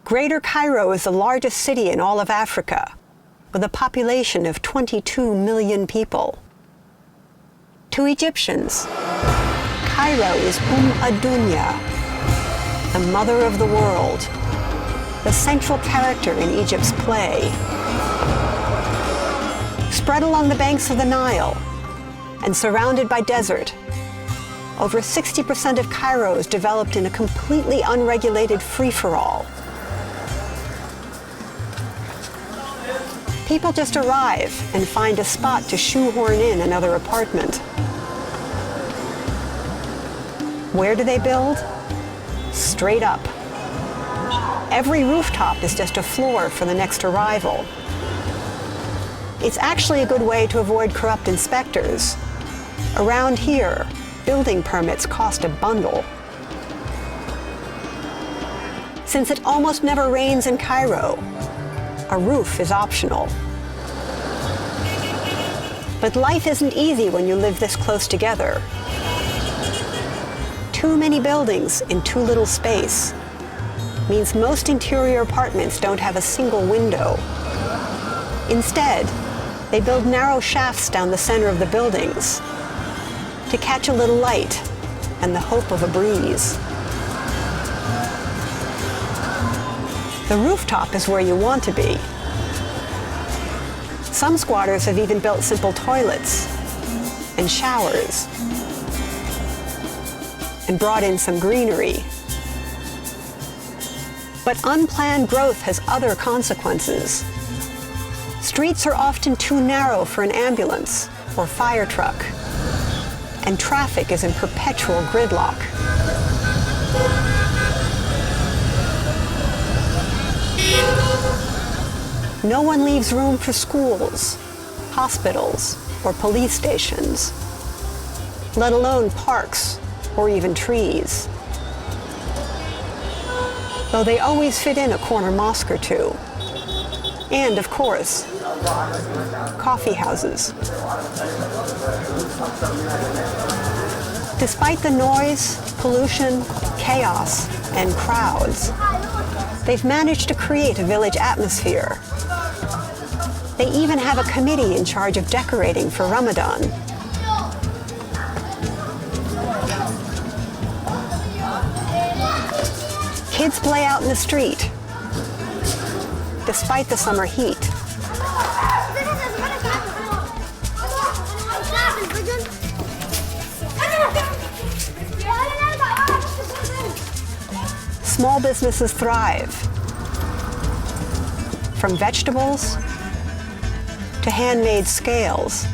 Greater Cairo is the largest city in all of Africa, with a population of 22 million people. To Egyptians, Cairo is ad-Dunya, the mother of the world, the central character in Egypt's play. Spread along the banks of the Nile and surrounded by desert, over 60% of Cairo is developed in a completely unregulated free-for-all. People just arrive and find a spot to shoehorn in another apartment. Where do they build? Straight up. Every rooftop is just a floor for the next arrival. It's actually a good way to avoid corrupt inspectors. Around here, building permits cost a bundle. Since it almost never rains in Cairo, a roof is optional. But life isn't easy when you live this close together. Too many buildings in too little space means most interior apartments don't have a single window. Instead, they build narrow shafts down the center of the buildings to catch a little light and the hope of a breeze. The rooftop is where you want to be. Some squatters have even built simple toilets and showers and brought in some greenery. But unplanned growth has other consequences. Streets are often too narrow for an ambulance or fire truck, and traffic is in perpetual gridlock. No one leaves room for schools, hospitals, or police stations, let alone parks or even trees. Though they always fit in a corner mosque or two. And, of course, coffee houses. Despite the noise, pollution, chaos, and crowds, they've managed to create a village atmosphere. They even have a committee in charge of decorating for Ramadan. Kids play out in the street, despite the summer heat. Small businesses thrive, from vegetables to handmade scales.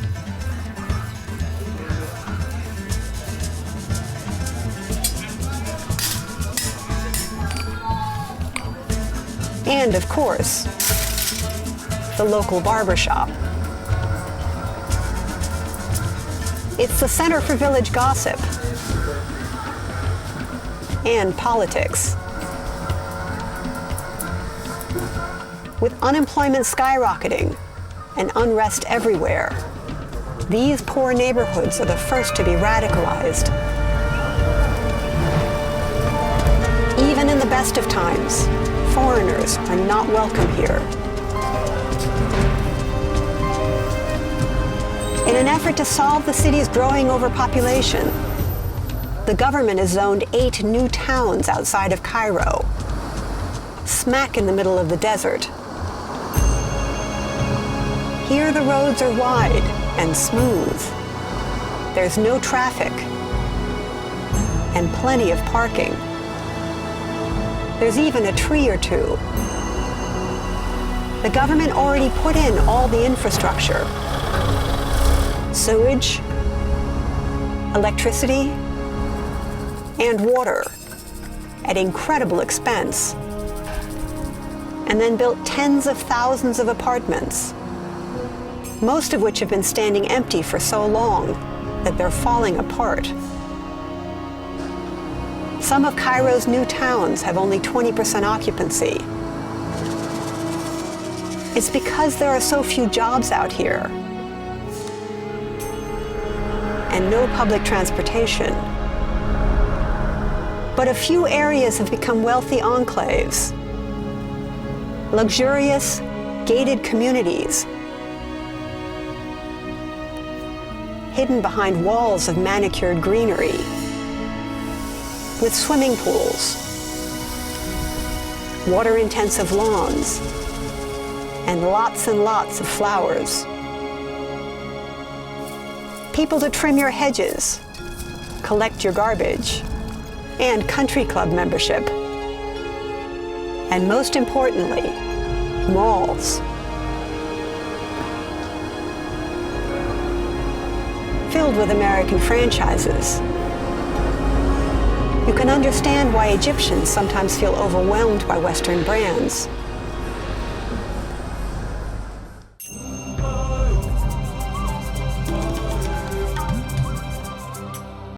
And, of course, the local barbershop. It's the center for village gossip and politics. With unemployment skyrocketing and unrest everywhere, these poor neighborhoods are the first to be radicalized. Even in the best of times, foreigners are not welcome here. In an effort to solve the city's growing overpopulation, the government has zoned 8 new towns outside of Cairo, smack in the middle of the desert. Here the roads are wide and smooth. There's no traffic and plenty of parking. There's even a tree or two. The government already put in all the infrastructure: sewage, electricity, and water at incredible expense, and then built tens of thousands of apartments, most of which have been standing empty for so long that they're falling apart. Some of Cairo's new towns have only 20% occupancy. It's because there are so few jobs out here and no public transportation. But a few areas have become wealthy enclaves, luxurious, gated communities hidden behind walls of manicured greenery, with swimming pools, water-intensive lawns, and lots of flowers. People to trim your hedges, collect your garbage, and country club membership. And most importantly, malls. Filled with American franchises. You can understand why Egyptians sometimes feel overwhelmed by Western brands.